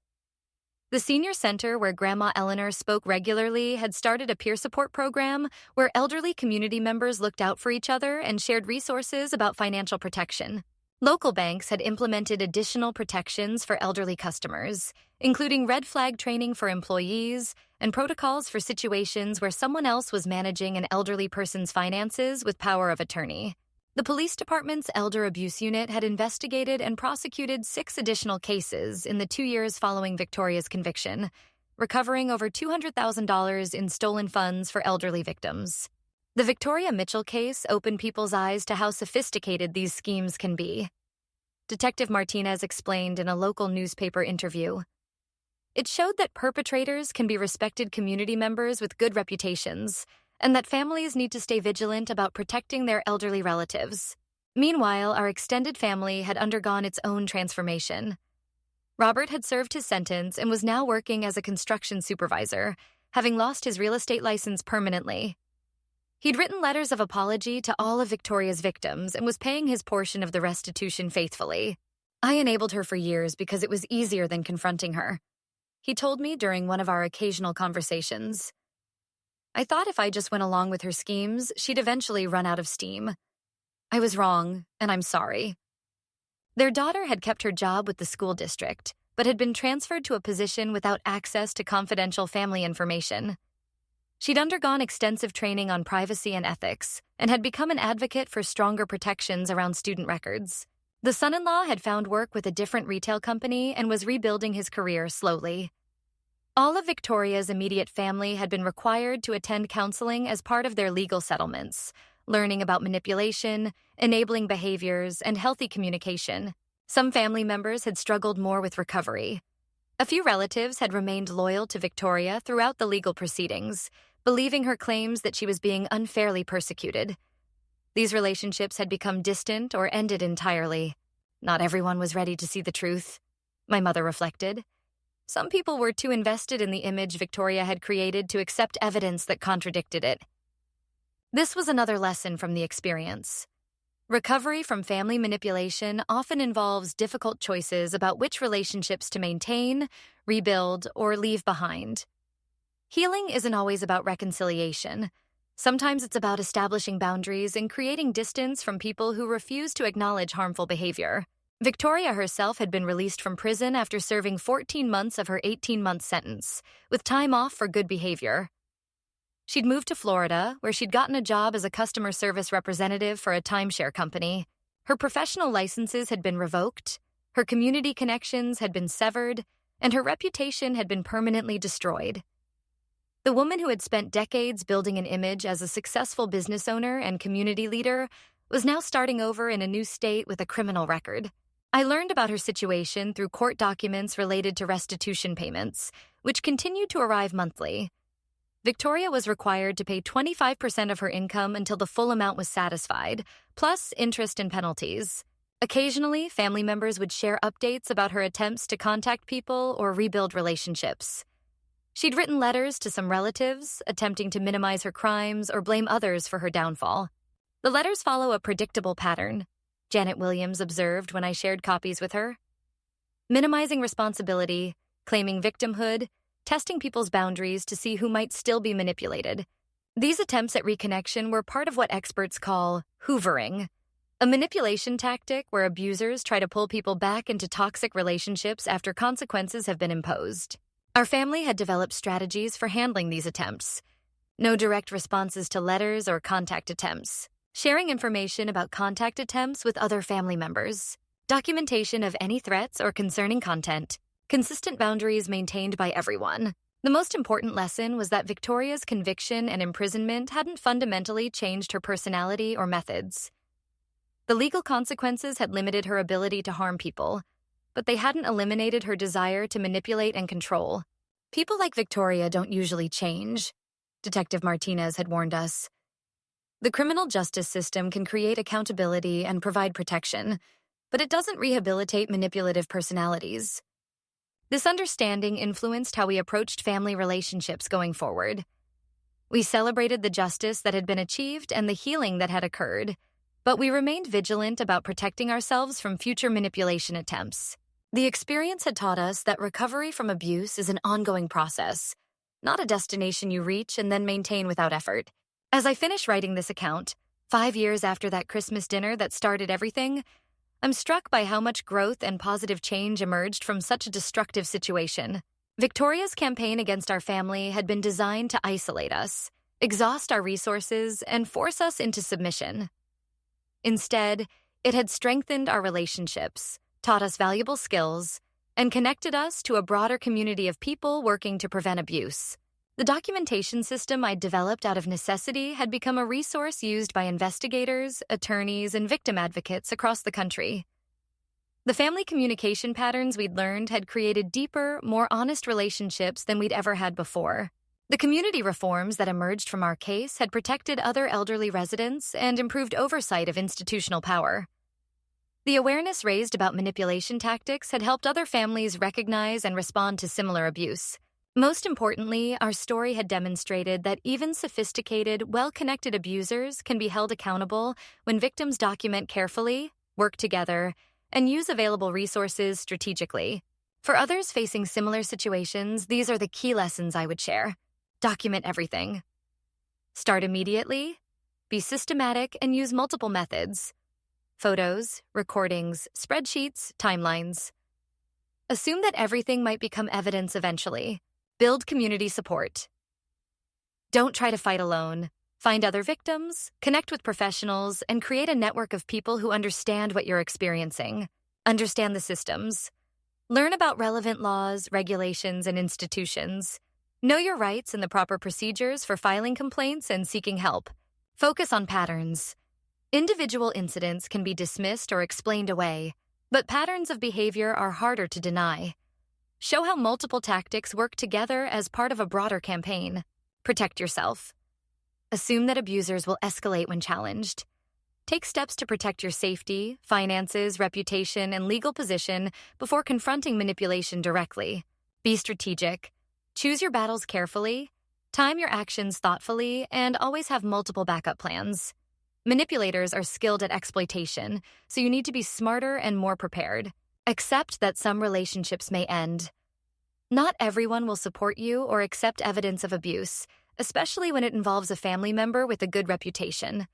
The senior center where Grandma Eleanor spoke regularly had started a peer support program where elderly community members looked out for each other and shared resources about financial protection. Local banks had implemented additional protections for elderly customers, including red flag training for employees and protocols for situations where someone else was managing an elderly person's finances with power of attorney. The police department's elder abuse unit had investigated and prosecuted 6 additional cases in the 2 years following Victoria's conviction, recovering over $200,000 in stolen funds for elderly victims. The Victoria Mitchell case opened people's eyes to how sophisticated these schemes can be. Detective Martinez explained in a local newspaper interview. It showed that perpetrators can be respected community members with good reputations, and that families need to stay vigilant about protecting their elderly relatives. Meanwhile, our extended family had undergone its own transformation. Robert had served his sentence and was now working as a construction supervisor, having lost his real estate license permanently. He'd written letters of apology to all of Victoria's victims and was paying his portion of the restitution faithfully. I enabled her for years because it was easier than confronting her. He told me during one of our occasional conversations. I thought if I just went along with her schemes, she'd eventually run out of steam. I was wrong, and I'm sorry. Their daughter had kept her job with the school district, but had been transferred to a position without access to confidential family information. She'd undergone extensive training on privacy and ethics, and had become an advocate for stronger protections around student records. The son-in-law had found work with a different retail company and was rebuilding his career slowly. All of Victoria's immediate family had been required to attend counseling as part of their legal settlements, learning about manipulation, enabling behaviors, and healthy communication. Some family members had struggled more with recovery. A few relatives had remained loyal to Victoria throughout the legal proceedings, believing her claims that she was being unfairly persecuted. These relationships had become distant or ended entirely. Not everyone was ready to see the truth, my mother reflected. Some people were too invested in the image Victoria had created to accept evidence that contradicted it. This was another lesson from the experience. Recovery from family manipulation often involves difficult choices about which relationships to maintain, rebuild, or leave behind. Healing isn't always about reconciliation. Sometimes it's about establishing boundaries and creating distance from people who refuse to acknowledge harmful behavior. Victoria herself had been released from prison after serving 14 months of her 18-month sentence, with time off for good behavior. She'd moved to Florida, where she'd gotten a job as a customer service representative for a timeshare company. Her professional licenses had been revoked, her community connections had been severed, and her reputation had been permanently destroyed. The woman who had spent decades building an image as a successful business owner and community leader was now starting over in a new state with a criminal record. I learned about her situation through court documents related to restitution payments, which continued to arrive monthly. Victoria was required to pay 25% of her income until the full amount was satisfied, plus interest and penalties. Occasionally, family members would share updates about her attempts to contact people or rebuild relationships. She'd written letters to some relatives, attempting to minimize her crimes or blame others for her downfall. The letters follow a predictable pattern, Janet Williams observed when I shared copies with her. Minimizing responsibility, claiming victimhood, testing people's boundaries to see who might still be manipulated. These attempts at reconnection were part of what experts call hoovering, a manipulation tactic where abusers try to pull people back into toxic relationships after consequences have been imposed. Our family had developed strategies for handling these attempts. No direct responses to letters or contact attempts. Sharing information about contact attempts with other family members. Documentation of any threats or concerning content. Consistent boundaries maintained by everyone. The most important lesson was that Victoria's conviction and imprisonment hadn't fundamentally changed her personality or methods. The legal consequences had limited her ability to harm people, but they hadn't eliminated her desire to manipulate and control. People like Victoria don't usually change, Detective Martinez had warned us. The criminal justice system can create accountability and provide protection, but it doesn't rehabilitate manipulative personalities. This understanding influenced how we approached family relationships going forward. We celebrated the justice that had been achieved and the healing that had occurred, but we remained vigilant about protecting ourselves from future manipulation attempts. The experience had taught us that recovery from abuse is an ongoing process, not a destination you reach and then maintain without effort. As I finish writing this account, 5 years after that Christmas dinner that started everything, I'm struck by how much growth and positive change emerged from such a destructive situation. Victoria's campaign against our family had been designed to isolate us, exhaust our resources, and force us into submission. Instead, it had strengthened our relationships, taught us valuable skills, and connected us to a broader community of people working to prevent abuse. The documentation system I'd developed out of necessity had become a resource used by investigators, attorneys, and victim advocates across the country. The family communication patterns we'd learned had created deeper, more honest relationships than we'd ever had before. The community reforms that emerged from our case had protected other elderly residents and improved oversight of institutional power. The awareness raised about manipulation tactics had helped other families recognize and respond to similar abuse. Most importantly, our story had demonstrated that even sophisticated, well-connected abusers can be held accountable when victims document carefully, work together, and use available resources strategically. For others facing similar situations, these are the key lessons I would share. Document everything. Start immediately. Be systematic and use multiple methods. Photos, recordings, spreadsheets, timelines. Assume that everything might become evidence eventually. Build community support. Don't try to fight alone. Find other victims, connect with professionals, and create a network of people who understand what you're experiencing. Understand the systems. Learn about relevant laws, regulations, and institutions. Know your rights and the proper procedures for filing complaints and seeking help. Focus on patterns. Individual incidents can be dismissed or explained away, but patterns of behavior are harder to deny. Show how multiple tactics work together as part of a broader campaign. Protect yourself. Assume that abusers will escalate when challenged. Take steps to protect your safety, finances, reputation, and legal position before confronting manipulation directly. Be strategic. Choose your battles carefully, time your actions thoughtfully, and always have multiple backup plans. Manipulators are skilled at exploitation, so you need to be smarter and more prepared. Accept that some relationships may end. Not everyone will support you or accept evidence of abuse, especially when it involves a family member with a good reputation.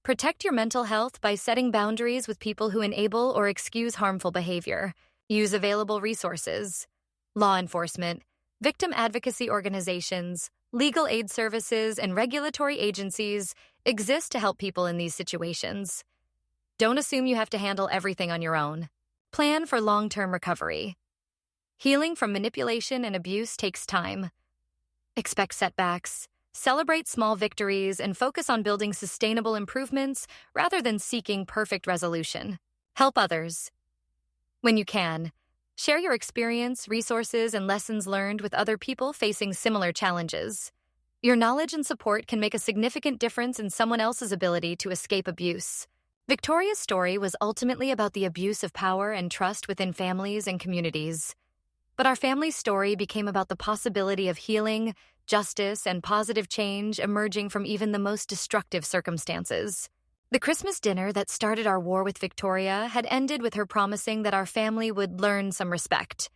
Protect your mental health by setting boundaries with people who enable or excuse harmful behavior. Use available resources. Law enforcement, victim advocacy organizations, legal aid services, and regulatory agencies exist to help people in these situations. Don't assume you have to handle everything on your own. Plan for long-term recovery. Healing from manipulation and abuse takes time. Expect setbacks, celebrate small victories, and focus on building sustainable improvements rather than seeking perfect resolution. Help others. When you can, share your experience, resources, and lessons learned with other people facing similar challenges. Your knowledge and support can make a significant difference in someone else's ability to escape abuse. Victoria's story was ultimately about the abuse of power and trust within families and communities. But our family's story became about the possibility of healing, justice, and positive change emerging from even the most destructive circumstances. The Christmas dinner that started our war with Victoria had ended with her promising that our family would learn some respect.